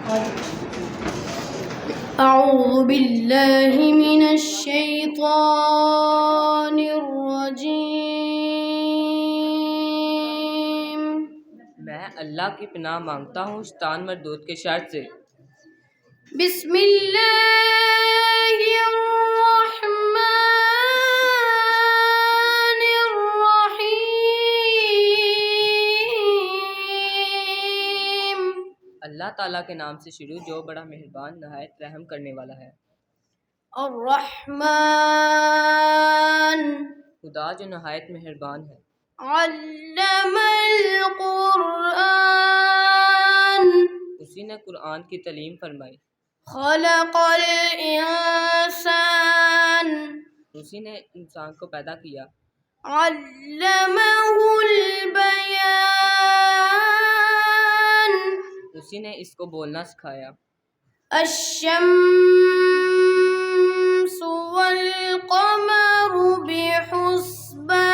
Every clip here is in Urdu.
أعوذ بالله من الشيطان الرجيم میں اللہ کی پناہ مانگتا ہوں شیطان مردود کے شر سے۔ بسم اللہ الرحمن الرحیم۔ اللہ تعالیٰ کے نام سے شروع جو بڑا مہربان نہایت رحم کرنے والا ہے۔ الرحمن خدا جو نہایت مہربان ہے۔ علم القرآن اسی نے قرآن کی تعلیم فرمائی۔ خلق الانسان اسی نے انسان کو پیدا کیا۔ علمہ البیان اسی نے اس کو بولنا سکھایا۔ الشمس والقمر بحسبان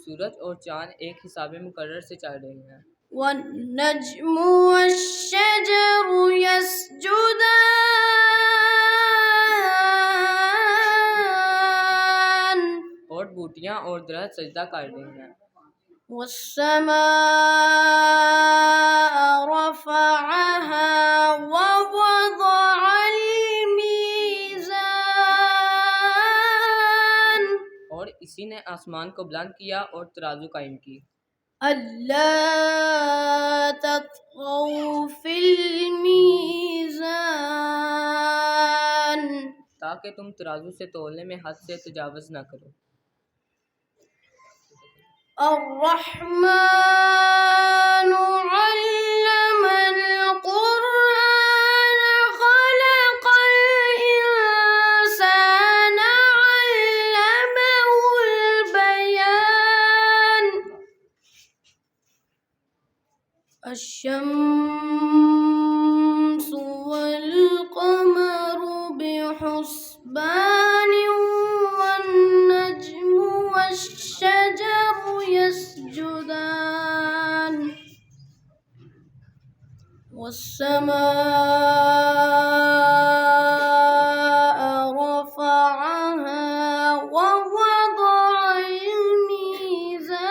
سورج اور چاند ایک حساب مقرر سے چل رہے ہیں۔ والنجم والشجر يسجدان اور بوٹیاں اور درخت سجدہ کر رہے ہیں۔ والسماء رفعها ووضع الميزان اور اسی نے آسمان کو بلند کیا اور ترازو قائم کی۔ ألا تطغوا في الميزان تاکہ تم ترازو سے تولنے میں حد سے تجاوز نہ کرو۔ الرحمن علم القرآن خلق الإنسان علمه البيان الشمس والقمر بحسبان والنجم والشجر يسجدان والسماء رفعها ووضع الميزان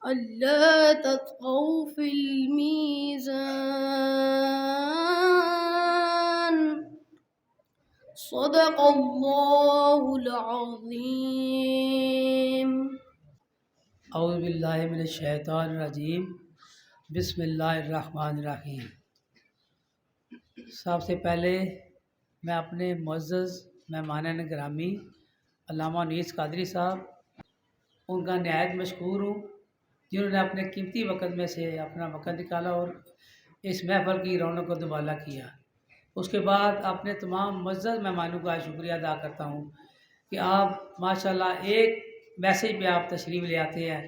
ألا تطغوا في الميزان صدق اللہ العظیم۔ اعوذ باللہ من الشیطان الرجیم، بسم اللہ الرحمن الرحیم۔ سب سے پہلے میں اپنے معزز مہمان گرامی علامہ انیس قادری صاحب ان کا نہایت مشکور ہوں جنہوں نے اپنے قیمتی وقت میں سے اپنا وقت نکالا اور اس محفل کی رونق کو دوبالا کیا۔ اس کے بعد اپنے تمام معزز مہمانوں کا شکریہ ادا کرتا ہوں کہ آپ ماشاءاللہ ایک میسیج پہ آپ تشریف لے آتے ہیں،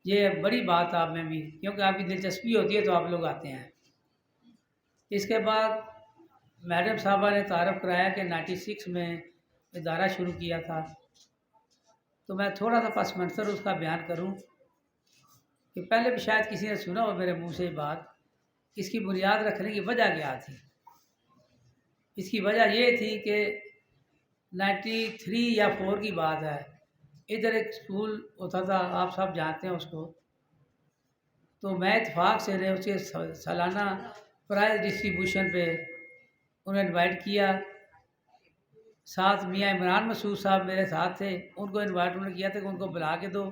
یہ بڑی بات آپ میں بھی، کیونکہ آپ کی دلچسپی ہوتی ہے تو آپ لوگ آتے ہیں۔ اس کے بعد میڈم صاحبہ نے تعارف کرایا کہ 96 میں ادارہ شروع کیا تھا، تو میں تھوڑا سا پس منظر اس کا بیان کروں کہ پہلے بھی شاید کسی نے سنا ہو میرے منہ سے یہ بات۔ اس کی بنیاد رکھنے کی وجہ کیا تھی؟ اس کی وجہ یہ تھی کہ 93 یا 4 کی بات ہے، ادھر ایک اسکول ہوتا تھا، آپ سب جانتے ہیں اس کو، تو میں اتفاق سے نے اسے سالانہ پرائز ڈسٹریبیوشن پہ انہیں انوائٹ کیا۔ ساتھ میاں عمران مسعود صاحب میرے ساتھ تھے، ان کو انوائٹ انہوں نے کیا تھا کہ ان کو بلا کے دو۔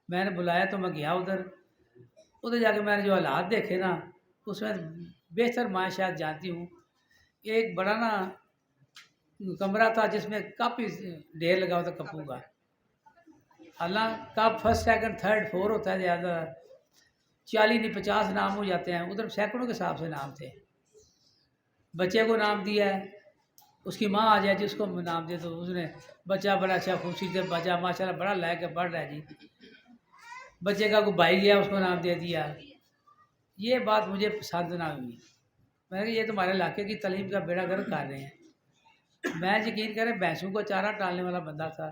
میں نے بلایا تو میں گیا ادھر جا کے میں نے جو حالات دیکھے نا، اس میں بیشتر میں شاید جانتی ہوں، ایک بڑا نا کمرہ تھا جس میں کافی ڈھیر لگا ہوتا کپوں کا۔ حالانکہ کپ فرسٹ سیکنڈ تھرڈ 4 ہوتا ہے، زیادہ 40 نہیں 50 نام ہو جاتے ہیں، ادھر سینکڑوں کے حساب سے نام تھے۔ بچے کو نام دیا ہے، اس کی ماں آ جائے جس کو نام دے تو اس نے بچہ بڑا اچھا خوبصورت ہے، بچہ ماشاءاللہ بڑا لے کے پڑھ رہا ہے جی۔ بچے کا کوئی بھائی گیا اس کو نام دے دیا۔ یہ بات مجھے پسند نہ ہوئی۔ میں نے کہا یہ تمہارے علاقے کی تعلیم کا بیڑا گرک کر رہے ہیں۔ میں یقین کریں بھینسوں کو چارہ ڈالنے والا بندہ تھا،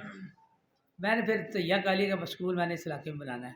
میں نے پھر تیہ کر لیا کہ اسکول میں نے اس علاقے میں بنانا ہے۔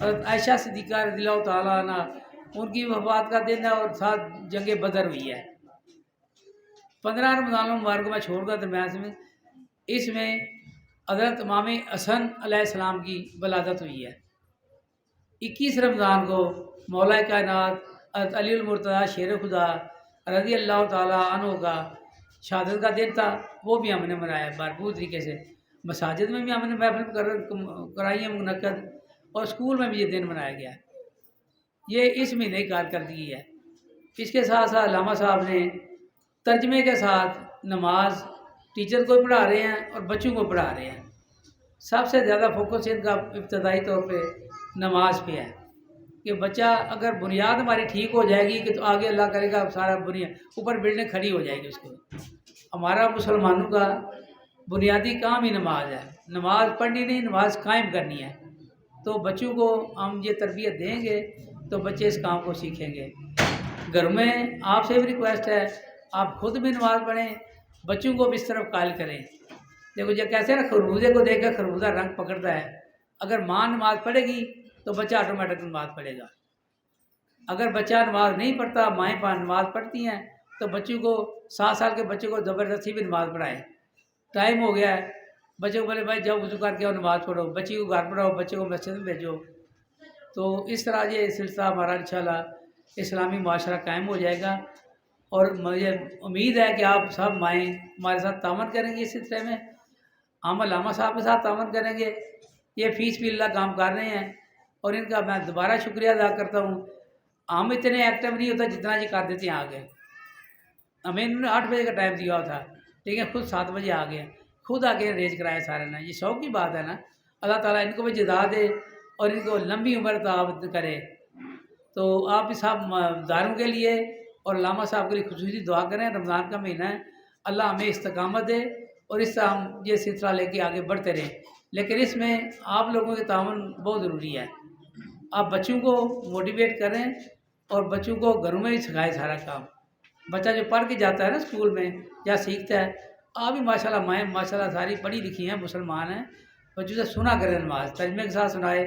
حضرت عائشہ صدیقہ رضی اللہ تعالیٰ عنہ ان کی وفات کا دن ہے اور ساتھ جنگ بدر ہوئی ہے۔ 15 رمضان المبارک میں چھوڑ کر درمیان میں اس میں حضرت امام حسن علیہ السلام کی ولادت ہوئی ہے۔ 21 رمضان کو مولا کائنات حضرت علی المرتضیٰ شیر خدا رضی اللہ تعالیٰ عنہ کا شہادت کا دن تھا، وہ بھی ہم نے منایا بھرپور طریقے سے۔ مساجد میں بھی ہم نے محفل کرائی ہے منعقد، اور اسکول میں بھی یہ دن منایا گیا ہے۔ یہ اس مہینے کی کارکردگی ہے۔ اس کے ساتھ ساتھ علامہ صاحب نے ترجمے کے ساتھ نماز ٹیچر کو پڑھا رہے ہیں اور بچوں کو پڑھا رہے ہیں۔ سب سے زیادہ فوکس ان کا ابتدائی طور پہ نماز پہ ہے کہ بچہ اگر بنیاد ہماری ٹھیک ہو جائے گی کہ تو آگے اللہ کرے گا سارا بنیاد اوپر بلڈنگ کھڑی ہو جائے گی اس کو۔ ہمارا مسلمانوں کا بنیادی کام ہی نماز ہے، نماز پڑھنی نہیں، نماز قائم کرنی ہے۔ تو بچوں کو ہم یہ تربیت دیں گے تو بچے اس کام کو سیکھیں گے۔ گھر میں آپ سے بھی ریکویسٹ ہے آپ خود بھی نماز پڑھیں، بچوں کو بھی اس طرف قائل کریں۔ دیکھو یہ کیسے نا خربوزے کو دیکھ کر خربوزہ رنگ پکڑتا ہے، اگر ماں نماز پڑھے گی تو بچہ آٹومیٹک نماز پڑھے گا۔ اگر بچہ نماز نہیں پڑھتا، مائیں نماز پڑھتی ہیں، تو بچوں کو 7 سال کے بچے کو زبردستی بھی نماز پڑھائیں۔ ٹائم ہو گیا ہے، بچے کو بولے بھائی جاؤ وضو کر کے اور نماز پڑھو، بچی کو گھر پڑھاؤ، بچے کو مسجد میں بھیجو۔ تو اس طرح یہ سلسلہ ہمارا انشاءاللہ اسلامی معاشرہ قائم ہو جائے گا، اور مجھے امید ہے کہ آپ سب مائیں ہمارے ساتھ تعاون کریں گے اس سلسلے میں۔ ہم علامہ صاحب کے ساتھ تعاون کریں گے، یہ فی سبیل اللہ کام کر رہے ہیں، اور ان کا میں دوبارہ شکریہ ادا کرتا ہوں۔ ہم اتنے ایکٹیو نہیں ہوتا جتنا یہ کر دیتے ہیں آگے۔ ہمیں انہوں نے 8 بجے کا ٹائم دیا تھا، لیکن خود 7 بجے آ گئے، خود آگے ارینج کرایا سارے نے۔ یہ شوق کی بات ہے نا، اللہ تعالیٰ ان کو بھی جزا دے اور ان کو لمبی عمر عطا کرے۔ تو آپ اس صاحب داروں کے لیے اور علامہ صاحب کے لیے خصوصی دعا کریں۔ رمضان کا مہینہ ہے، اللہ ہمیں استقامت دے اور اس سے ہم یہ سلسلہ لے کے آگے بڑھتے رہیں، لیکن اس میں آپ لوگوں کے تعاون بہت ضروری ہے۔ آپ بچوں کو موٹیویٹ کریں اور بچوں کو گھروں میں ہی سکھائیں سارا کام۔ بچہ جو پڑھ کے جاتا ہے نا اسکول میں یا سیکھتا ہے، آپ بھی ماشاءاللہ مائیں ماشاءاللہ ساری پڑھی لکھی ہیں، مسلمان ہیں، بچوں سے سنا کریں، نماز ترجمے کے ساتھ سنائے۔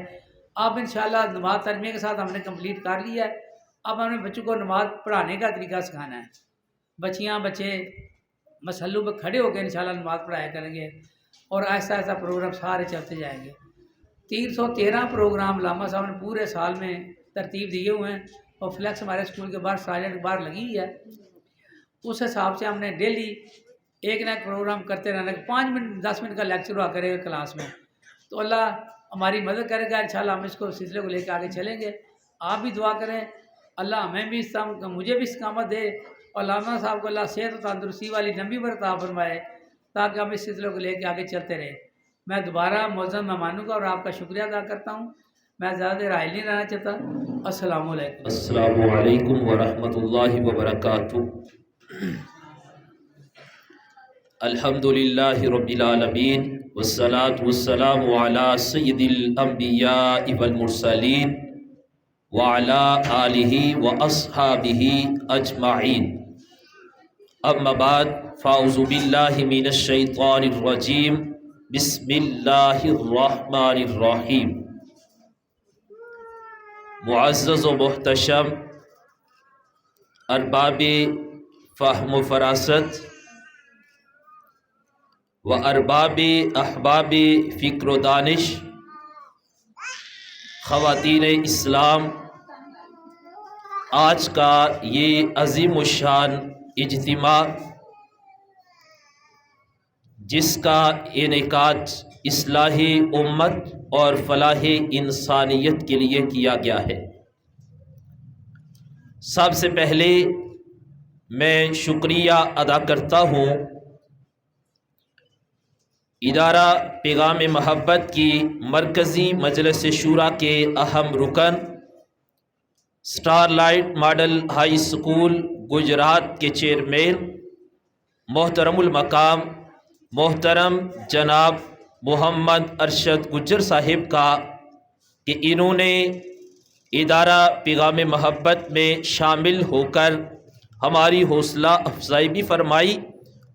آپ انشاءاللہ نماز ترجمے کے ساتھ ہم نے کمپلیٹ کر لیا ہے، اب ہم نے بچوں کو نماز پڑھانے کا طریقہ سکھانا ہے۔ بچیاں بچے مسلوں پہ کھڑے ہو کے انشاءاللہ نماز پڑھایا کریں گے، اور ایسا ایسا پروگرام سارے چلتے جائیں گے۔ 313 پروگرام علامہ صاحب نے پورے سال میں ترتیب دیے ہوئے ہیں، اور فلیکس ہمارے اسکول کے باہر سائلنٹ کے باہر لگی ہوئی ہے۔ اس حساب سے ہم نے ڈیلی ایک نہ ایک پروگرام کرتے رہنا، 5 منٹ 10 منٹ کا لیکچر ہوا کرے گا کلاس میں، تو اللہ ہماری مدد کرے گا انشاءاللہ۔ ہم اس کو سلسلے کو لے کے آگے چلیں گے۔ آپ بھی دعا کریں اللہ ہمیں بھی مجھے بھی استقامت دے، اور علامہ صاحب کو اللہ صحت و تندرستی والی لمبی عمر عطا فرمائے، تاکہ ہم اس سلسلے کو لے کے آگے چلتے رہیں۔ میں دوبارہ معزز مہمانوں کا اور آپ کا شکریہ ادا کرتا ہوں۔ میں زیادہ دیر حائل نہیں رہنا چاہتا۔ السلام علیکم۔ السلام علیکم ورحمۃ اللہ وبرکاتہ۔ الحمدللہ رب العالمین، والصلاة والسلام علی سید الانبیاء والمرسلین وعلی آلہ واصحابہ اجمعین۔ اما بعد، فاعوذ باللہ من الشیطان الرجیم، بسم اللہ الرحمن الرحیم۔ معزز و محتشم ارباب فہم و فراست و ارباب احباب فکر و دانش، خواتین اسلام، آج کا یہ عظیم الشان اجتماع جس کا انعقاد اصلاح امت اور فلاح انسانیت کے لیے کیا گیا ہے، سب سے پہلے میں شکریہ ادا کرتا ہوں ادارہ پیغام محبت کی مرکزی مجلس شورا کے اہم رکن، star light model high school Gujarat کے چیئرمین محترم المقام محترم جناب محمد ارشد گجر صاحب کا، کہ انہوں نے ادارہ پیغام محبت میں شامل ہو کر ہماری حوصلہ افزائی بھی فرمائی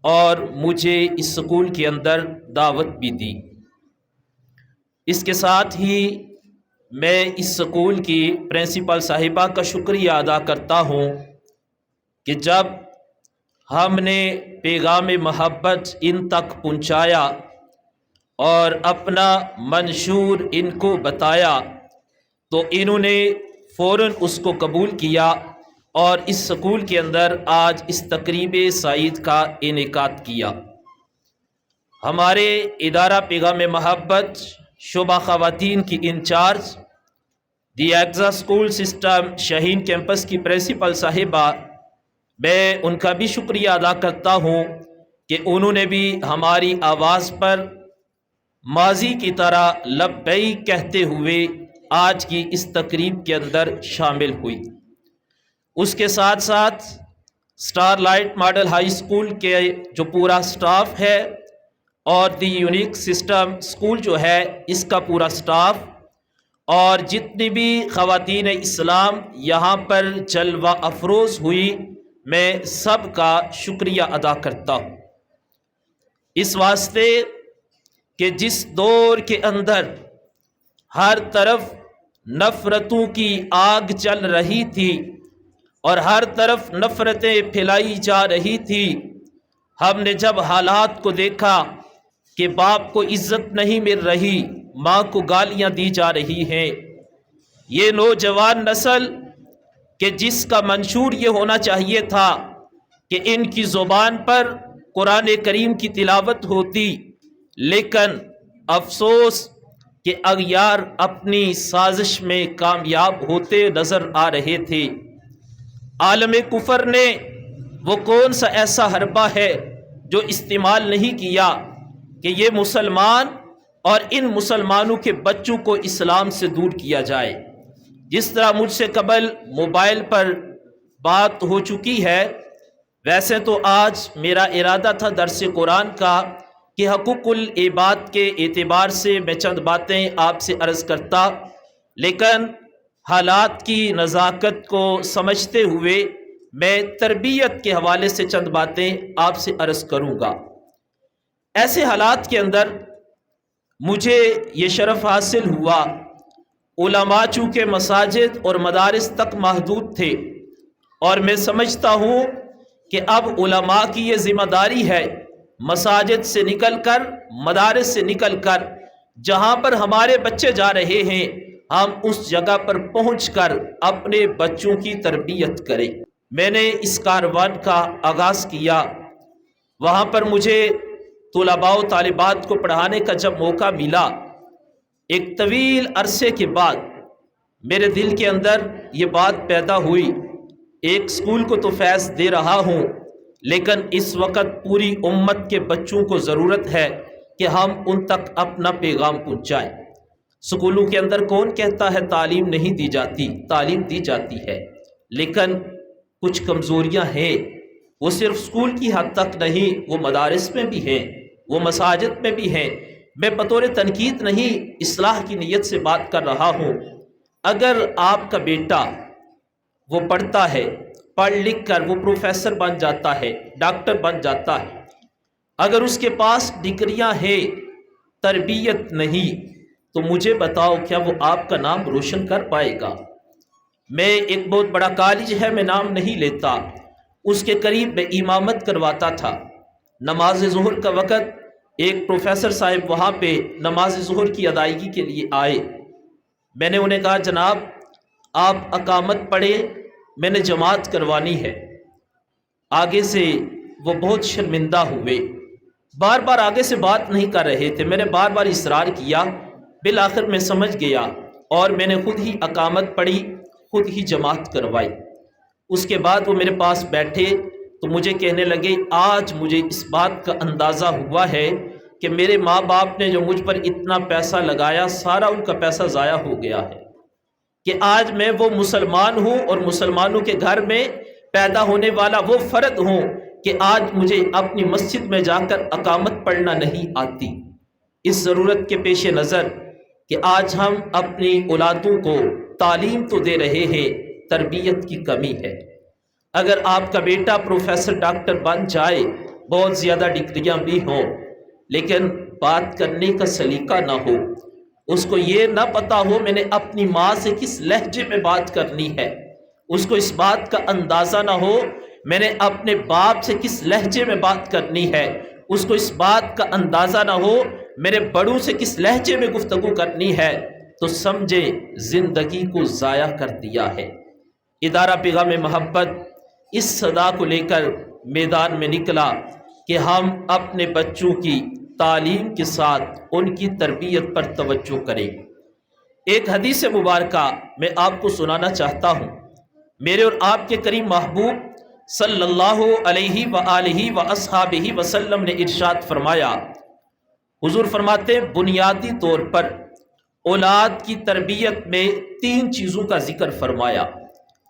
اور مجھے اس اسکول کے اندر دعوت بھی دی۔ اس کے ساتھ ہی میں اس سکول کی پرنسپل صاحبہ کا شکریہ ادا کرتا ہوں کہ جب ہم نے پیغام محبت ان تک پہنچایا اور اپنا منشور ان کو بتایا تو انہوں نے فوراً اس کو قبول کیا اور اس سکول کے اندر آج اس تقریب سعید کا انعقاد کیا۔ ہمارے ادارہ پیغام محبت شعبہ خواتین کی انچارج دی ایگزا اسکول سسٹم شاہین کیمپس کی پرنسپل صاحبہ، میں ان کا بھی شکریہ ادا کرتا ہوں کہ انہوں نے بھی ہماری آواز پر ماضی کی طرح لبیک کہتے ہوئے آج کی اس تقریب کے اندر شامل ہوئی۔ اس کے ساتھ ساتھ star light model high school کے جو پورا سٹاف ہے اور دی یونیک سسٹم اسکول جو ہے اس کا پورا سٹاف اور جتنی بھی خواتین اسلام یہاں پر جلوہ افروز ہوئی، میں سب کا شکریہ ادا کرتا ہوں، اس واسطے کہ جس دور کے اندر ہر طرف نفرتوں کی آگ چل رہی تھی اور ہر طرف نفرتیں پھیلائی جا رہی تھی، ہم نے جب حالات کو دیکھا کہ باپ کو عزت نہیں مل رہی، ماں کو گالیاں دی جا رہی ہیں، یہ نوجوان نسل کہ جس کا منشور یہ ہونا چاہیے تھا کہ ان کی زبان پر قرآن کریم کی تلاوت ہوتی، لیکن افسوس کہ اغیار اپنی سازش میں کامیاب ہوتے نظر آ رہے تھے۔ عالم کفر نے وہ کون سا ایسا حربہ ہے جو استعمال نہیں کیا کہ یہ مسلمان اور ان مسلمانوں کے بچوں کو اسلام سے دور کیا جائے۔ جس طرح مجھ سے قبل موبائل پر بات ہو چکی ہے، ویسے تو آج میرا ارادہ تھا درس قرآن کا کہ حقوق العباد کے اعتبار سے میں چند باتیں آپ سے عرض کرتا، لیکن حالات کی نزاکت کو سمجھتے ہوئے میں تربیت کے حوالے سے چند باتیں آپ سے عرض کروں گا۔ ایسے حالات کے اندر مجھے یہ شرف حاصل ہوا، علماء چونکہ مساجد اور مدارس تک محدود تھے، اور میں سمجھتا ہوں کہ اب علماء کی یہ ذمہ داری ہے مساجد سے نکل کر، مدارس سے نکل کر، جہاں پر ہمارے بچے جا رہے ہیں ہم اس جگہ پر پہنچ کر اپنے بچوں کی تربیت کریں۔ میں نے اس کاروان کا آغاز کیا، وہاں پر مجھے طلباء و طالبات کو پڑھانے کا جب موقع ملا، ایک طویل عرصے کے بعد میرے دل کے اندر یہ بات پیدا ہوئی، ایک اسکول کو تو فیض دے رہا ہوں، لیکن اس وقت پوری امت کے بچوں کو ضرورت ہے کہ ہم ان تک اپنا پیغام پہنچائیں۔ سکولوں کے اندر کون کہتا ہے تعلیم نہیں دی جاتی؟ تعلیم دی جاتی ہے، لیکن کچھ کمزوریاں ہیں، وہ صرف اسکول کی حد تک نہیں، وہ مدارس میں بھی ہیں، وہ مساجد میں بھی ہیں۔ میں بطور تنقید نہیں، اصلاح کی نیت سے بات کر رہا ہوں۔ اگر آپ کا بیٹا وہ پڑھتا ہے، پڑھ لکھ کر وہ پروفیسر بن جاتا ہے، ڈاکٹر بن جاتا ہے، اگر اس کے پاس ڈگریاں ہیں، تربیت نہیں، تو مجھے بتاؤ کیا وہ آپ کا نام روشن کر پائے گا؟ میں ایک بہت بڑا کالج ہے، میں نام نہیں لیتا، اس کے قریب میں امامت کرواتا تھا۔ نماز ظہر کا وقت ایک پروفیسر صاحب وہاں پہ نماز ظہر کی ادائیگی کے لیے آئے، میں نے انہیں کہا جناب آپ اقامت پڑھیں، میں نے جماعت کروانی ہے۔ آگے سے وہ بہت شرمندہ ہوئے، بار بار آگے سے بات نہیں کر رہے تھے، میں نے بار بار اصرار کیا، بالآخر میں سمجھ گیا اور میں نے خود ہی اقامت پڑھی، خود ہی جماعت کروائی۔ اس کے بعد وہ میرے پاس بیٹھے تو مجھے کہنے لگے آج مجھے اس بات کا اندازہ ہوا ہے کہ میرے ماں باپ نے جو مجھ پر اتنا پیسہ لگایا سارا ان کا پیسہ ضائع ہو گیا ہے، کہ آج میں وہ مسلمان ہوں اور مسلمانوں کے گھر میں پیدا ہونے والا وہ فرد ہوں کہ آج مجھے اپنی مسجد میں جا کر اقامت پڑھنا نہیں آتی۔ اس ضرورت کے پیش نظر کہ آج ہم اپنی اولادوں کو تعلیم تو دے رہے ہیں، تربیت کی کمی ہے۔ اگر آپ کا بیٹا پروفیسر ڈاکٹر بن جائے، بہت زیادہ ڈگریاں بھی ہوں، لیکن بات کرنے کا سلیقہ نہ ہو، اس کو یہ نہ پتا ہو میں نے اپنی ماں سے کس لہجے میں بات کرنی ہے، اس کو اس بات کا اندازہ نہ ہو میں نے اپنے باپ سے کس لہجے میں بات کرنی ہے، اس کو اس بات کا اندازہ نہ ہو میرے بڑوں سے کس لہجے میں گفتگو کرنی ہے، تو سمجھے زندگی کو ضائع کر دیا ہے۔ ادارہ پیغام محبت اس صدا کو لے کر میدان میں نکلا کہ ہم اپنے بچوں کی تعلیم کے ساتھ ان کی تربیت پر توجہ کریں۔ ایک حدیث مبارکہ میں آپ کو سنانا چاہتا ہوں۔ میرے اور آپ کے کریم محبوب صلی اللہ علیہ وآلہ واصحابہ وسلم نے ارشاد فرمایا، حضور فرماتے ہیں بنیادی طور پر اولاد کی تربیت میں 3 چیزوں کا ذکر فرمایا،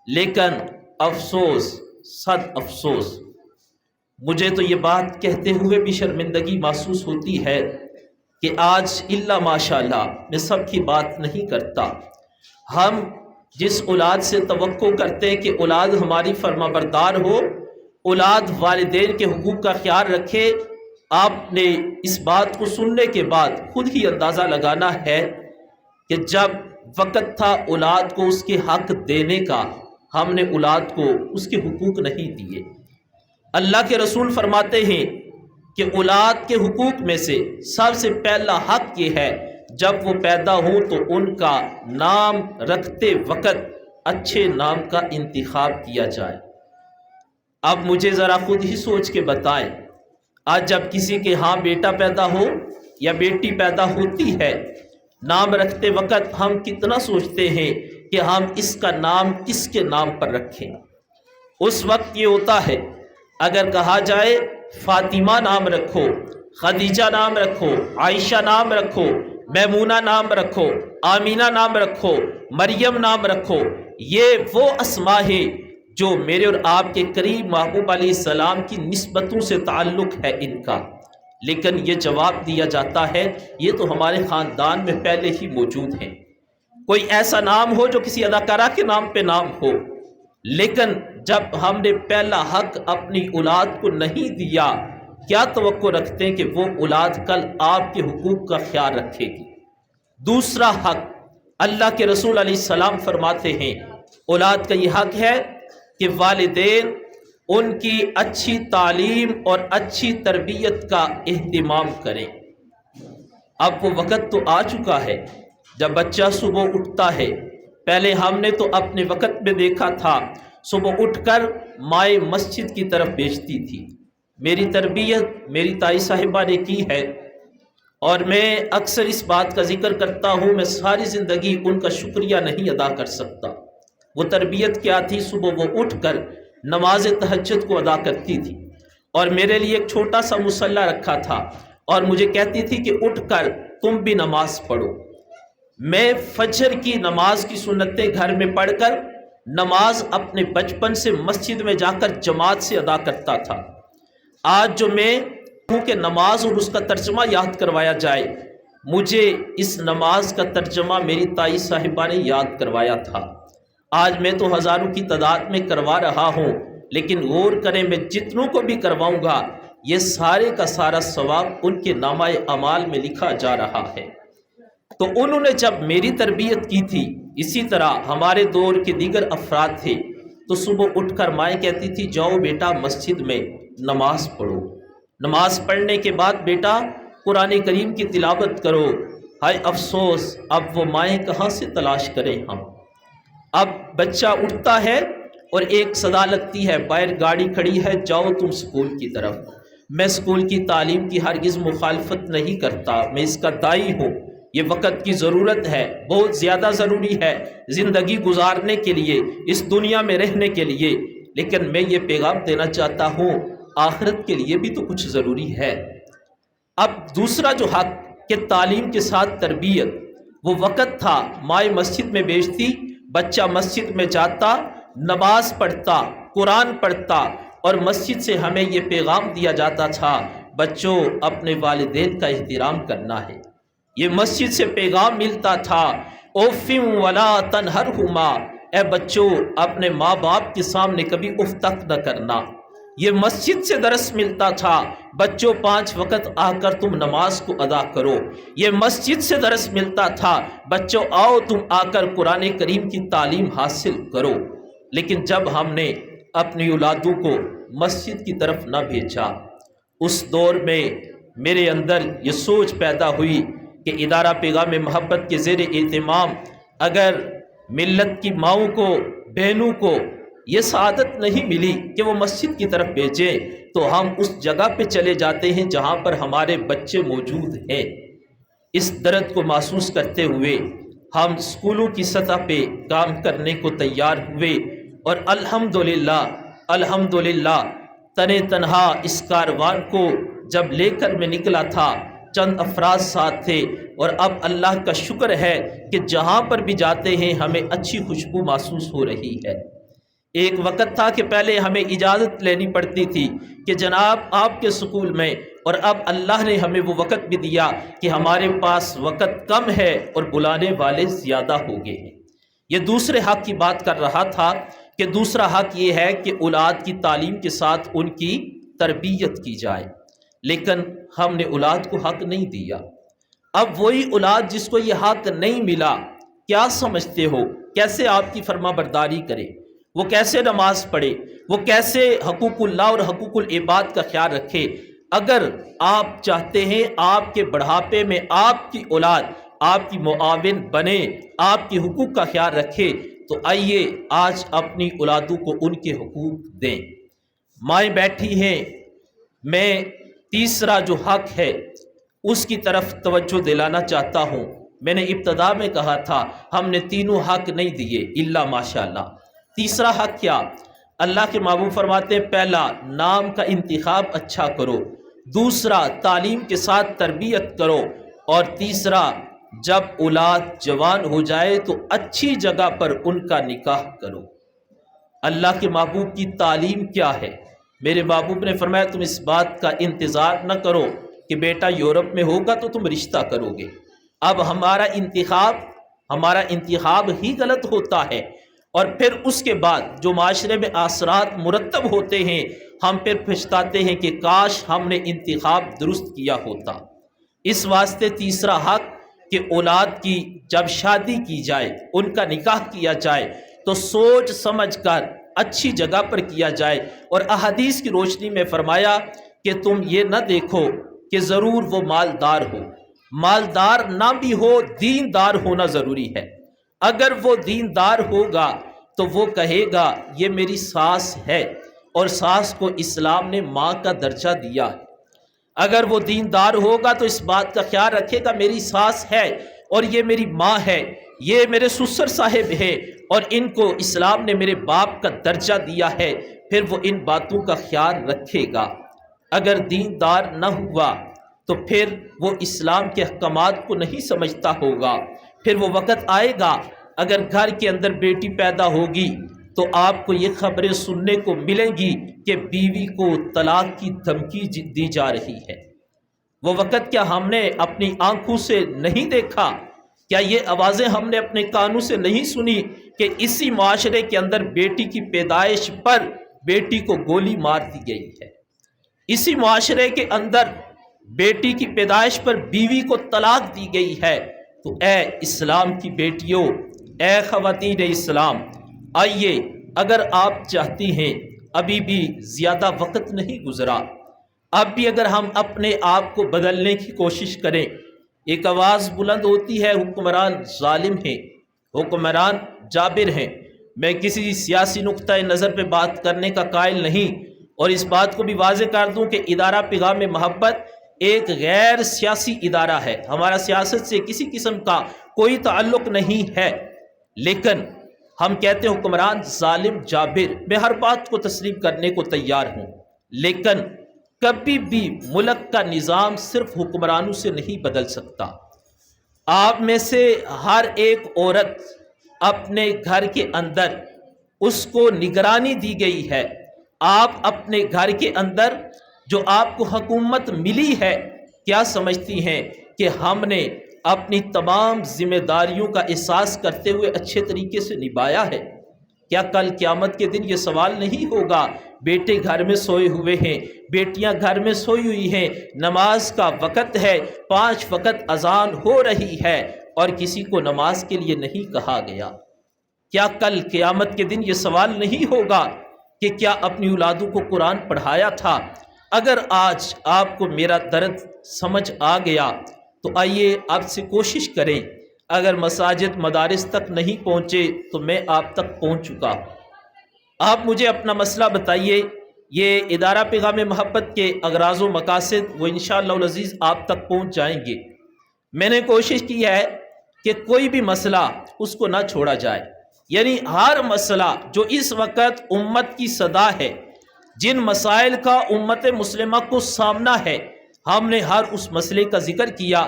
لیکن افسوس، صد افسوس، مجھے تو یہ بات کہتے ہوئے بھی شرمندگی محسوس ہوتی ہے کہ آج الا ماشاءاللہ میں سب کی بات نہیں کرتا، ہم جس اولاد سے توقع کرتے ہیں کہ اولاد ہماری فرما بردار ہو، اولاد والدین کے حقوق کا خیال رکھے، آپ نے اس بات کو سننے کے بعد خود ہی اندازہ لگانا ہے کہ جب وقت تھا اولاد کو اس کے حق دینے کا، ہم نے اولاد کو اس کے حقوق نہیں دیے۔ اللہ کے رسول فرماتے ہیں کہ اولاد کے حقوق میں سے سب سے پہلا حق یہ ہے جب وہ پیدا ہوں تو ان کا نام رکھتے وقت اچھے نام کا انتخاب کیا جائے۔ اب مجھے ذرا خود ہی سوچ کے بتائیں، آج جب کسی کے ہاں بیٹا پیدا ہو یا بیٹی پیدا ہوتی ہے، نام رکھتے وقت ہم کتنا سوچتے ہیں کہ ہم اس کا نام کس کے نام پر رکھیں۔ اس وقت یہ ہوتا ہے اگر کہا جائے فاطمہ نام رکھو، خدیجہ نام رکھو، عائشہ نام رکھو، میمونہ نام رکھو، آمینہ نام رکھو، مریم نام رکھو، یہ وہ اسماء ہیں جو میرے اور آپ کے قریب محبوب علیہ السلام کی نسبتوں سے تعلق ہے ان کا، لیکن یہ جواب دیا جاتا ہے یہ تو ہمارے خاندان میں پہلے ہی موجود ہیں۔ کوئی ایسا نام ہو جو کسی اداکارہ کے نام پہ نام ہو، لیکن جب ہم نے پہلا حق اپنی اولاد کو نہیں دیا، کیا توقع رکھتے ہیں کہ وہ اولاد کل آپ کے حقوق کا خیال رکھے گی؟ دوسرا حق، اللہ کے رسول علیہ السلام فرماتے ہیں اولاد کا یہ حق ہے کہ والدین ان کی اچھی تعلیم اور اچھی تربیت کا اہتمام کریں۔ اب وہ وقت تو آ چکا ہے جب بچہ صبح اٹھتا ہے، پہلے ہم نے تو اپنے وقت میں دیکھا تھا صبح اٹھ کر مائیں مسجد کی طرف بھیجتی تھی۔ میری تربیت میری تائی صاحبہ نے کی ہے اور میں اکثر اس بات کا ذکر کرتا ہوں، میں ساری زندگی ان کا شکریہ نہیں ادا کر سکتا۔ وہ تربیت کیا تھی، صبح وہ اٹھ کر نماز تہجد کو ادا کرتی تھی اور میرے لیے ایک چھوٹا سا مصلی رکھا تھا اور مجھے کہتی تھی کہ اٹھ کر تم بھی نماز پڑھو۔ میں فجر کی نماز کی سنتیں گھر میں پڑھ کر نماز اپنے بچپن سے مسجد میں جا کر جماعت سے ادا کرتا تھا۔ آج جو میں ہوں کہ نماز اور اس کا ترجمہ یاد کروایا جائے، مجھے اس نماز کا ترجمہ میری تائی صاحبہ نے یاد کروایا تھا۔ آج میں تو ہزاروں کی تعداد میں کروا رہا ہوں، لیکن غور کریں میں جتنوں کو بھی کرواؤں گا یہ سارے کا سارا ثواب ان کے نامہ اعمال میں لکھا جا رہا ہے۔ تو انہوں نے جب میری تربیت کی تھی، اسی طرح ہمارے دور کے دیگر افراد تھے، تو صبح اٹھ کر مائیں کہتی تھی جاؤ بیٹا مسجد میں نماز پڑھو، نماز پڑھنے کے بعد بیٹا قرآن کریم کی تلاوت کرو۔ ہائے افسوس، اب وہ مائیں کہاں سے تلاش کریں ہم؟ اب بچہ اٹھتا ہے اور ایک صدا لگتی ہے باہر گاڑی کھڑی ہے جاؤ تم سکول کی طرف۔ میں سکول کی تعلیم کی ہرگز مخالفت نہیں کرتا، میں اس کا داعی ہوں، یہ وقت کی ضرورت ہے، بہت زیادہ ضروری ہے زندگی گزارنے کے لیے، اس دنیا میں رہنے کے لیے، لیکن میں یہ پیغام دینا چاہتا ہوں آخرت کے لیے بھی تو کچھ ضروری ہے۔ اب دوسرا جو حق کہ تعلیم کے ساتھ تربیت، وہ وقت تھا مائیں مسجد میں بھیجتی، بچہ مسجد میں جاتا، نماز پڑھتا، قرآن پڑھتا، اور مسجد سے ہمیں یہ پیغام دیا جاتا تھا بچوں اپنے والدین کا احترام کرنا ہے۔ یہ مسجد سے پیغام ملتا تھا اوفم ولا تنہرہما، اے بچوں اپنے ماں باپ کے سامنے کبھی اف تک نہ کرنا۔ یہ مسجد سے درس ملتا تھا، بچوں 5 وقت آ کر تم نماز کو ادا کرو۔ یہ مسجد سے درس ملتا تھا، بچوں آؤ تم آ کر قرآن کریم کی تعلیم حاصل کرو۔ لیکن جب ہم نے اپنی اولادوں کو مسجد کی طرف نہ بھیجا، اس دور میں میرے اندر یہ سوچ پیدا ہوئی کہ ادارہ پیغام محبت کے زیر اہتمام اگر ملت کی ماؤں کو، بہنوں کو یہ سعادت نہیں ملی کہ وہ مسجد کی طرف بھیجیں، تو ہم اس جگہ پہ چلے جاتے ہیں جہاں پر ہمارے بچے موجود ہیں۔ اس درد کو محسوس کرتے ہوئے ہم اسکولوں کی سطح پہ کام کرنے کو تیار ہوئے، اور الحمدللہ تنے تنہا اس کاروان کو جب لے کر میں نکلا تھا، چند افراد ساتھ تھے، اور اب اللہ کا شکر ہے کہ جہاں پر بھی جاتے ہیں ہمیں اچھی خوشبو محسوس ہو رہی ہے۔ ایک وقت تھا کہ پہلے ہمیں اجازت لینی پڑتی تھی کہ جناب آپ کے سکول میں، اور اب اللہ نے ہمیں وہ وقت بھی دیا کہ ہمارے پاس وقت کم ہے اور بلانے والے زیادہ ہو گئے ہیں۔ یہ دوسرے حق کی بات کر رہا تھا کہ دوسرا حق یہ ہے کہ اولاد کی تعلیم کے ساتھ ان کی تربیت کی جائے، لیکن ہم نے اولاد کو حق نہیں دیا۔ اب وہی اولاد جس کو یہ حق نہیں ملا، کیا سمجھتے ہو کیسے آپ کی فرما برداری کرے، وہ کیسے نماز پڑھے، وہ کیسے حقوق اللہ اور حقوق العباد کا خیال رکھے؟ اگر آپ چاہتے ہیں آپ کے بڑھاپے میں آپ کی اولاد آپ کی معاون بنے، آپ کے حقوق کا خیال رکھے، تو آئیے آج اپنی اولادوں کو ان کے حقوق دیں۔ مائیں بیٹھی ہیں، میں تیسرا جو حق ہے اس کی طرف توجہ دلانا چاہتا ہوں۔ میں نے ابتدا میں کہا تھا ہم نے تینوں حق نہیں دیے الا ماشاءاللہ۔ تیسرا حق کیا؟ اللہ کے محبوب فرماتے ہیں پہلا نام کا انتخاب اچھا کرو، دوسرا تعلیم کے ساتھ تربیت کرو، اور تیسرا جب اولاد جوان ہو جائے تو اچھی جگہ پر ان کا نکاح کرو۔ اللہ کے محبوب کی تعلیم کیا ہے؟ میرے محبوب نے فرمایا تم اس بات کا انتظار نہ کرو کہ بیٹا یورپ میں ہوگا تو تم رشتہ کرو گے۔ اب ہمارا انتخاب ہی غلط ہوتا ہے، اور پھر اس کے بعد جو معاشرے میں اثرات مرتب ہوتے ہیں ہم پھر پچھتاتے ہیں کہ کاش ہم نے انتخاب درست کیا ہوتا۔ اس واسطے تیسرا حق کہ اولاد کی جب شادی کی جائے، ان کا نکاح کیا جائے تو سوچ سمجھ کر اچھی جگہ پر کیا جائے، اور احادیث کی روشنی میں فرمایا کہ تم یہ نہ دیکھو کہ ضرور وہ مالدار ہو، مالدار نہ بھی ہو، دیندار ہونا ضروری ہے۔ اگر وہ دیندار ہوگا تو وہ کہے گا یہ میری ساس ہے، اور ساس کو اسلام نے ماں کا درجہ دیا ہے۔ اگر وہ دیندار ہوگا تو اس بات کا خیال رکھے گا میری ساس ہے اور یہ میری ماں ہے، یہ میرے سسر صاحب ہے اور ان کو اسلام نے میرے باپ کا درجہ دیا ہے، پھر وہ ان باتوں کا خیال رکھے گا۔ اگر دیندار نہ ہوا تو پھر وہ اسلام کے احکامات کو نہیں سمجھتا ہوگا۔ پھر وہ وقت آئے گا اگر گھر کے اندر بیٹی پیدا ہوگی تو آپ کو یہ خبریں سننے کو ملیں گی کہ بیوی کو طلاق کی دھمکی دی جا رہی ہے۔ وہ وقت کیا ہم نے اپنی آنکھوں سے نہیں دیکھا؟ کیا یہ آوازیں ہم نے اپنے کانوں سے نہیں سنی کہ اسی معاشرے کے اندر بیٹی کی پیدائش پر بیٹی کو گولی مار دی گئی ہے؟ اسی معاشرے کے اندر بیٹی کی پیدائش پر بیوی کو طلاق دی گئی ہے۔ تو اے اسلام کی بیٹیوں، اے خواتین اسلام، آئیے اگر آپ چاہتی ہیں، ابھی بھی زیادہ وقت نہیں گزرا، اب بھی اگر ہم اپنے آپ کو بدلنے کی کوشش کریں۔ ایک آواز بلند ہوتی ہے حکمران ظالم ہیں، حکمران جابر ہیں۔ میں کسی سیاسی نقطہ نظر پہ بات کرنے کا قائل نہیں، اور اس بات کو بھی واضح کر دوں کہ ادارہ پیغام محبت ایک غیر سیاسی ادارہ ہے، ہمارا سیاست سے کسی قسم کا کوئی تعلق نہیں ہے، لیکن ہم کہتے ہیں حکمران ظالم جابر، میں ہر بات کو تسلیم کرنے کو تیار ہوں، لیکن کبھی بھی ملک کا نظام صرف حکمرانوں سے نہیں بدل سکتا۔ آپ میں سے ہر ایک عورت اپنے گھر کے اندر اس کو نگرانی دی گئی ہے۔ آپ اپنے گھر کے اندر جو آپ کو حکومت ملی ہے، کیا سمجھتی ہیں کہ ہم نے اپنی تمام ذمہ داریوں کا احساس کرتے ہوئے اچھے طریقے سے نبھایا ہے؟ کیا کل قیامت کے دن یہ سوال نہیں ہوگا بیٹے گھر میں سوئے ہوئے ہیں، بیٹیاں گھر میں سوئی ہوئی ہیں، نماز کا وقت ہے، 5 وقت اذان ہو رہی ہے اور کسی کو نماز کے لیے نہیں کہا گیا۔ کیا کل قیامت کے دن یہ سوال نہیں ہوگا کہ کیا اپنی اولادوں کو قرآن پڑھایا تھا؟ اگر آج آپ کو میرا درد سمجھ آ گیا تو آئیے آپ سے کوشش کریں، اگر مساجد مدارس تک نہیں پہنچے تو میں آپ تک پہنچ چکا۔ آپ مجھے اپنا مسئلہ بتائیے، یہ ادارہ پیغام محبت کے اغراض و مقاصد وہ انشاءاللہ العزیز آپ تک پہنچ جائیں گے۔ میں نے کوشش کی ہے کہ کوئی بھی مسئلہ اس کو نہ چھوڑا جائے، یعنی ہر مسئلہ جو اس وقت امت کی صدا ہے، جن مسائل کا امت مسلمہ کو سامنا ہے، ہم نے ہر اس مسئلے کا ذکر کیا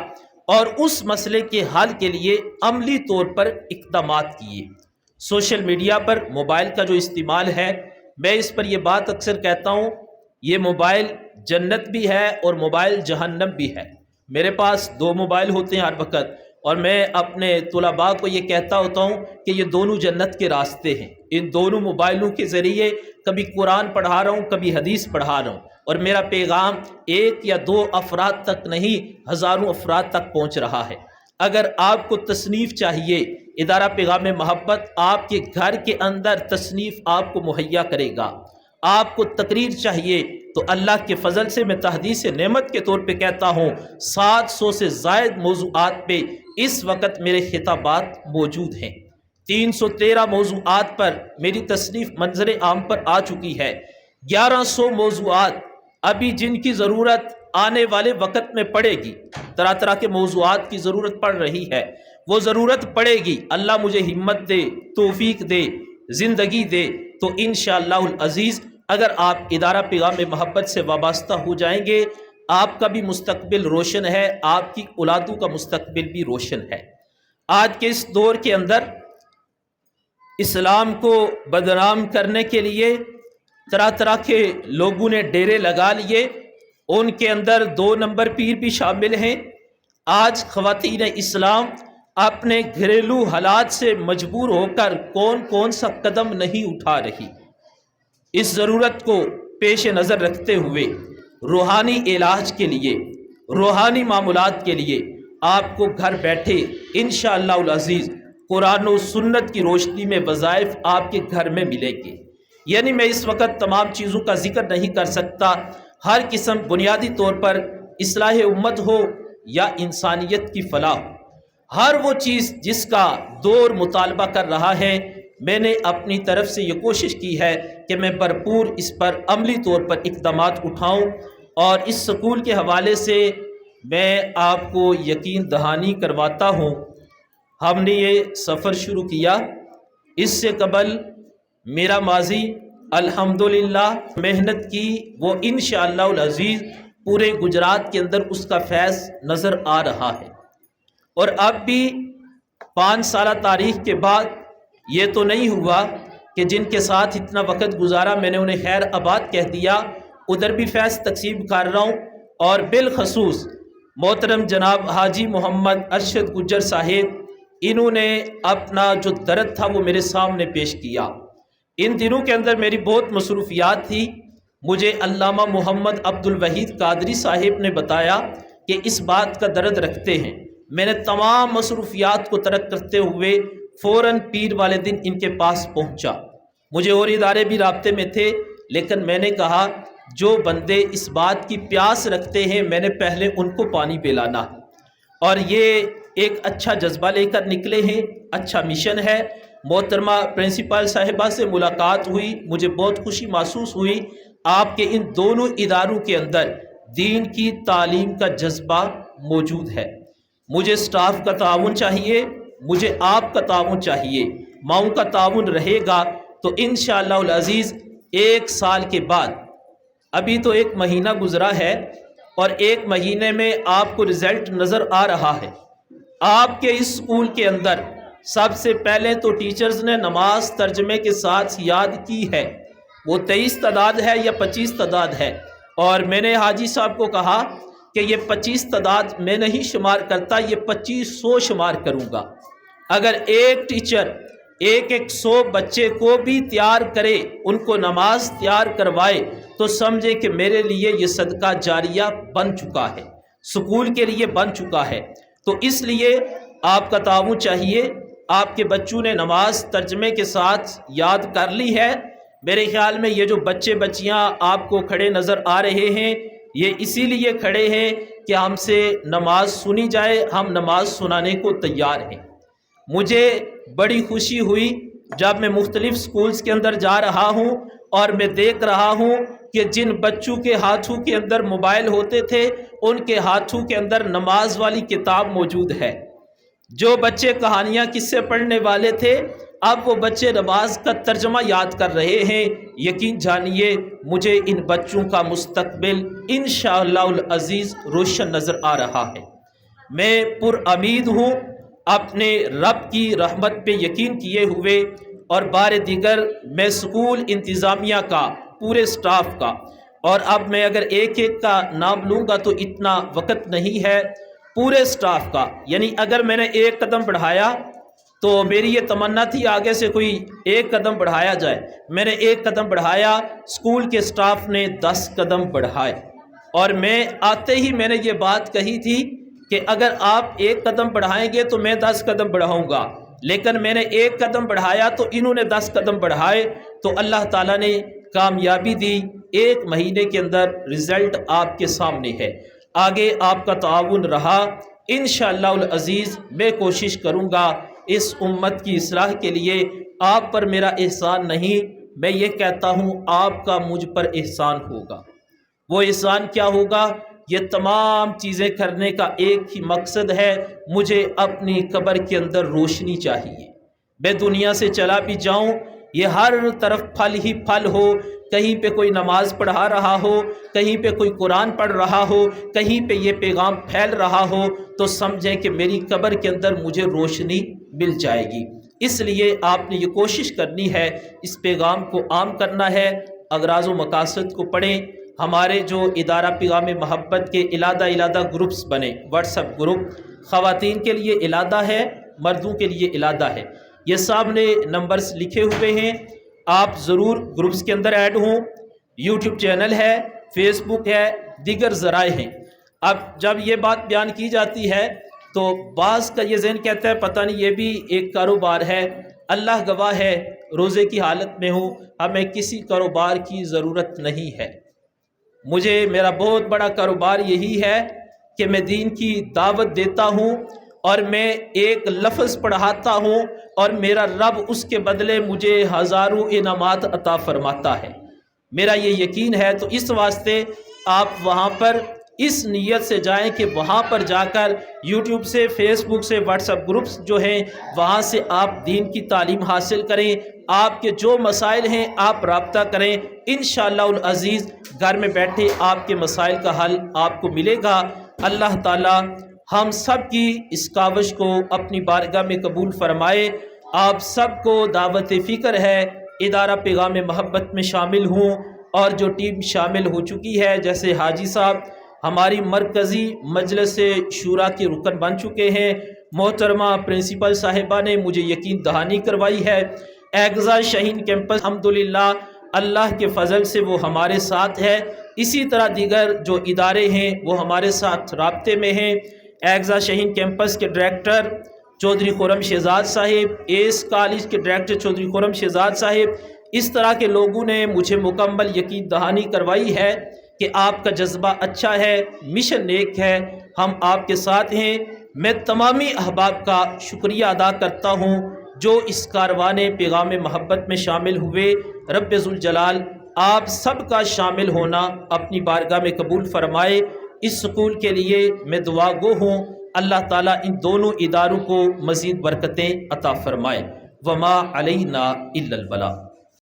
اور اس مسئلے کے حل کے لیے عملی طور پر اقدامات کیے۔ سوشل میڈیا پر موبائل کا جو استعمال ہے، میں اس پر یہ بات اکثر کہتا ہوں، یہ موبائل جنت بھی ہے اور موبائل جہنم بھی ہے۔ میرے پاس 2 موبائل ہوتے ہیں ہر وقت، اور میں اپنے طلباء کو یہ کہتا ہوتا ہوں کہ یہ دونوں جنت کے راستے ہیں۔ ان دونوں موبائلوں کے ذریعے کبھی قرآن پڑھا رہا ہوں، کبھی حدیث پڑھا رہا ہوں، اور میرا پیغام 1 یا 2 افراد تک نہیں، ہزاروں افراد تک پہنچ رہا ہے۔ اگر آپ کو تصنیف چاہیے، ادارہ پیغام محبت آپ کے گھر کے اندر تصنیف آپ کو مہیا کرے گا۔ آپ کو تقریر چاہیے تو اللہ کے فضل سے میں تحدیث نعمت کے طور پہ کہتا ہوں 700 سے زائد موضوعات پہ اس وقت میرے خطابات موجود ہیں۔ 313 موضوعات پر میری تصنیف منظر عام پر آ چکی ہے۔ 1100 موضوعات ابھی جن کی ضرورت آنے والے وقت میں پڑے گی، طرح طرح کے موضوعات کی ضرورت پڑ رہی ہے، وہ ضرورت پڑے گی، اللہ مجھے ہمت دے، توفیق دے، زندگی دے تو انشاءاللہ العزیز اگر آپ ادارہ پیغام محبت سے وابستہ ہو جائیں گے، آپ کا بھی مستقبل روشن ہے، آپ کی اولادوں کا مستقبل بھی روشن ہے۔ آج کے اس دور کے اندر اسلام کو بدنام کرنے کے لیے طرح طرح کے لوگوں نے ڈیرے لگا لیے، ان کے اندر 2 نمبر پیر بھی شامل ہیں۔ آج خواتین اسلام اپنے گھریلو حالات سے مجبور ہو کر کون سا قدم نہیں اٹھا رہی۔ اس ضرورت کو پیش نظر رکھتے ہوئے روحانی علاج کے لیے، روحانی معاملات کے لیے آپ کو گھر بیٹھے انشاءاللہ العزیز قرآن و سنت کی روشنی میں وظائف آپ کے گھر میں ملیں گے۔ یعنی میں اس وقت تمام چیزوں کا ذکر نہیں کر سکتا، ہر قسم بنیادی طور پر اصلاح امت ہو یا انسانیت کی فلاح ہو، ہر وہ چیز جس کا دور مطالبہ کر رہا ہے، میں نے اپنی طرف سے یہ کوشش کی ہے کہ میں بھرپور اس پر عملی طور پر اقدامات اٹھاؤں، اور اس سکول کے حوالے سے میں آپ کو یقین دہانی کرواتا ہوں، ہم نے یہ سفر شروع کیا، اس سے قبل میرا ماضی الحمدللہ محنت کی، وہ انشاءاللہ العزیز پورے گجرات کے اندر اس کا فیض نظر آ رہا ہے۔ اور اب بھی 5 سالہ تاریخ کے بعد یہ تو نہیں ہوا کہ جن کے ساتھ اتنا وقت گزارا میں نے انہیں خیر آباد کہہ دیا، ادھر بھی فیض تقسیم کر رہا ہوں۔ اور بالخصوص محترم جناب حاجی محمد ارشد گجر صاحب، انہوں نے اپنا جو درد تھا وہ میرے سامنے پیش کیا۔ ان دنوں کے اندر میری بہت مصروفیات تھی، مجھے علامہ محمد عبد الوحید قادری صاحب نے بتایا کہ اس بات کا درد رکھتے ہیں۔ میں نے تمام مصروفیات کو ترک کرتے ہوئے فوراً پیر والے دن ان کے پاس پہنچا۔ مجھے اور ادارے بھی رابطے میں تھے، لیکن میں نے کہا جو بندے اس بات کی پیاس رکھتے ہیں میں نے پہلے ان کو پانی پلانا ہے، اور یہ ایک اچھا جذبہ لے کر نکلے ہیں، اچھا مشن ہے۔ محترمہ پرنسپل صاحبہ سے ملاقات ہوئی، مجھے بہت خوشی محسوس ہوئی، آپ کے ان دونوں اداروں کے اندر دین کی تعلیم کا جذبہ موجود ہے۔ مجھے سٹاف کا تعاون چاہیے، مجھے آپ کا تعاون چاہیے، ماؤں کا تعاون رہے گا تو انشاءاللہ العزیز 1 سال کے بعد، ابھی تو 1 مہینہ گزرا ہے اور 1 مہینے میں آپ کو رزلٹ نظر آ رہا ہے۔ آپ کے اس اسکول کے اندر سب سے پہلے تو ٹیچرز نے نماز ترجمے کے ساتھ یاد کی ہے، وہ 23 تعداد ہے یا 25 تعداد ہے، اور میں نے حاجی صاحب کو کہا کہ یہ 25 تعداد میں نہیں شمار کرتا، یہ 2500 شمار کروں گا۔ اگر ایک ٹیچر ایک 100 بچے کو بھی تیار کرے، ان کو نماز تیار کروائے، تو سمجھے کہ میرے لیے یہ صدقہ جاریہ بن چکا ہے، سکول کے لیے بن چکا ہے۔ تو اس لیے آپ کا تعاون چاہیے۔ آپ کے بچوں نے نماز ترجمے کے ساتھ یاد کر لی ہے۔ میرے خیال میں یہ جو بچے بچیاں آپ کو کھڑے نظر آ رہے ہیں، یہ اسی لیے کھڑے ہیں کہ ہم سے نماز سنی جائے، ہم نماز سنانے کو تیار ہیں۔ مجھے بڑی خوشی ہوئی جب میں مختلف سکولز کے اندر جا رہا ہوں اور میں دیکھ رہا ہوں کہ جن بچوں کے ہاتھوں کے اندر موبائل ہوتے تھے، ان کے ہاتھوں کے اندر نماز والی کتاب موجود ہے۔ جو بچے کہانیاں قصے پڑھنے والے تھے، اب وہ بچے نماز کا ترجمہ یاد کر رہے ہیں۔ یقین جانیے مجھے ان بچوں کا مستقبل انشاءاللہ العزیز روشن نظر آ رہا ہے۔ میں پر امید ہوں اپنے رب کی رحمت پہ یقین کیے ہوئے، اور بار دیگر میں سکول انتظامیہ کا، پورے سٹاف کا، اور اب میں اگر ایک ایک کا نام لوں گا تو اتنا وقت نہیں ہے، پورے سٹاف کا، یعنی اگر میں نے ایک قدم بڑھایا تو میری یہ تمنا تھی آگے سے کوئی ایک قدم بڑھایا جائے۔ میں نے ایک قدم بڑھایا، سکول کے سٹاف نے 10 قدم بڑھائے، اور میں آتے ہی میں نے یہ بات کہی تھی کہ اگر آپ ایک قدم بڑھائیں گے تو میں 10 قدم بڑھاؤں گا، لیکن میں نے ایک قدم بڑھایا تو انہوں نے 10 قدم بڑھائے، تو اللہ تعالیٰ نے کامیابی دی۔ 1 مہینے کے اندر رزلٹ آپ کے سامنے ہے۔ آگے آپ کا تعاون رہا، انشاءاللہ العزیز میں کوشش کروں گا اس امت کی اصلاح کے لیے۔ آپ پر میرا احسان نہیں، میں یہ کہتا ہوں آپ کا مجھ پر احسان ہوگا۔ وہ احسان کیا ہوگا؟ یہ تمام چیزیں کرنے کا ایک ہی مقصد ہے، مجھے اپنی قبر کے اندر روشنی چاہیے۔ میں دنیا سے چلا بھی جاؤں، یہ ہر طرف پھل ہی پھل ہو، کہیں پہ کوئی نماز پڑھا رہا ہو، کہیں پہ کوئی قرآن پڑھ رہا ہو، کہیں پہ یہ پیغام پھیل رہا ہو، تو سمجھیں کہ میری قبر کے اندر مجھے روشنی مل جائے گی۔ اس لیے آپ نے یہ کوشش کرنی ہے، اس پیغام کو عام کرنا ہے۔ اغراض و مقاصد کو پڑھیں۔ ہمارے جو ادارہ پیغام محبت کے علیحدہ گروپس بنے، واٹس ایپ گروپ، خواتین کے لیے علیحدہ ہے، مردوں کے لیے علیحدہ ہے، یہ سامنے نمبرز لکھے ہوئے ہیں، آپ ضرور گروپس کے اندر ایڈ ہوں۔ یوٹیوب چینل ہے، فیس بک ہے، دیگر ذرائع ہیں۔ اب جب یہ بات بیان کی جاتی ہے تو بعض کا یہ ذہن کہتا ہے پتہ نہیں یہ بھی ایک کاروبار ہے۔ اللہ گواہ ہے، روزے کی حالت میں ہوں، ہمیں کسی کاروبار کی ضرورت نہیں ہے۔ مجھے میرا بہت بڑا کاروبار یہی ہے کہ میں دین کی دعوت دیتا ہوں، اور میں ایک لفظ پڑھاتا ہوں، اور میرا رب اس کے بدلے مجھے ہزاروں انعامات عطا فرماتا ہے۔ میرا یہ یقین ہے، تو اس واسطے آپ وہاں پر اس نیت سے جائیں کہ وہاں پر جا کر یوٹیوب سے، فیس بک سے، واٹس ایپ گروپس جو ہیں وہاں سے آپ دین کی تعلیم حاصل کریں۔ آپ کے جو مسائل ہیں آپ رابطہ کریں، انشاءاللہ العزیز گھر میں بیٹھے آپ کے مسائل کا حل آپ کو ملے گا۔ اللہ تعالی ہم سب کی اس کاوش کو اپنی بارگاہ میں قبول فرمائے۔ آپ سب کو دعوت فکر ہے ادارہ پیغام محبت میں شامل ہوں، اور جو ٹیم شامل ہو چکی ہے، جیسے حاجی صاحب ہماری مرکزی مجلس شورا کے رکن بن چکے ہیں، محترمہ پرنسپل صاحبہ نے مجھے یقین دہانی کروائی ہے، ایگزا شاہین کیمپس الحمدللہ اللہ کے فضل سے وہ ہمارے ساتھ ہے، اسی طرح دیگر جو ادارے ہیں وہ ہمارے ساتھ رابطے میں ہیں۔ ایگزا شاہین کیمپس کے ڈائریکٹر چودھری خرم شہزاد صاحب، ایس کالج کے ڈائریکٹر چودھری خرم شہزاد صاحب، اس طرح کے لوگوں نے مجھے مکمل یقین دہانی کروائی ہے کہ آپ کا جذبہ اچھا ہے، مشن نیک ہے، ہم آپ کے ساتھ ہیں۔ میں تمامی احباب کا شکریہ ادا کرتا ہوں جو اس کاروان پیغام محبت میں شامل ہوئے۔ رب ذوالجلال آپ سب کا شامل ہونا اپنی بارگاہ میں قبول فرمائے۔ اس سکول کے لیے میں دعا گو ہوں، اللہ تعالیٰ ان دونوں اداروں کو مزید برکتیں عطا فرمائے۔ وما علینا الا البلاغ۔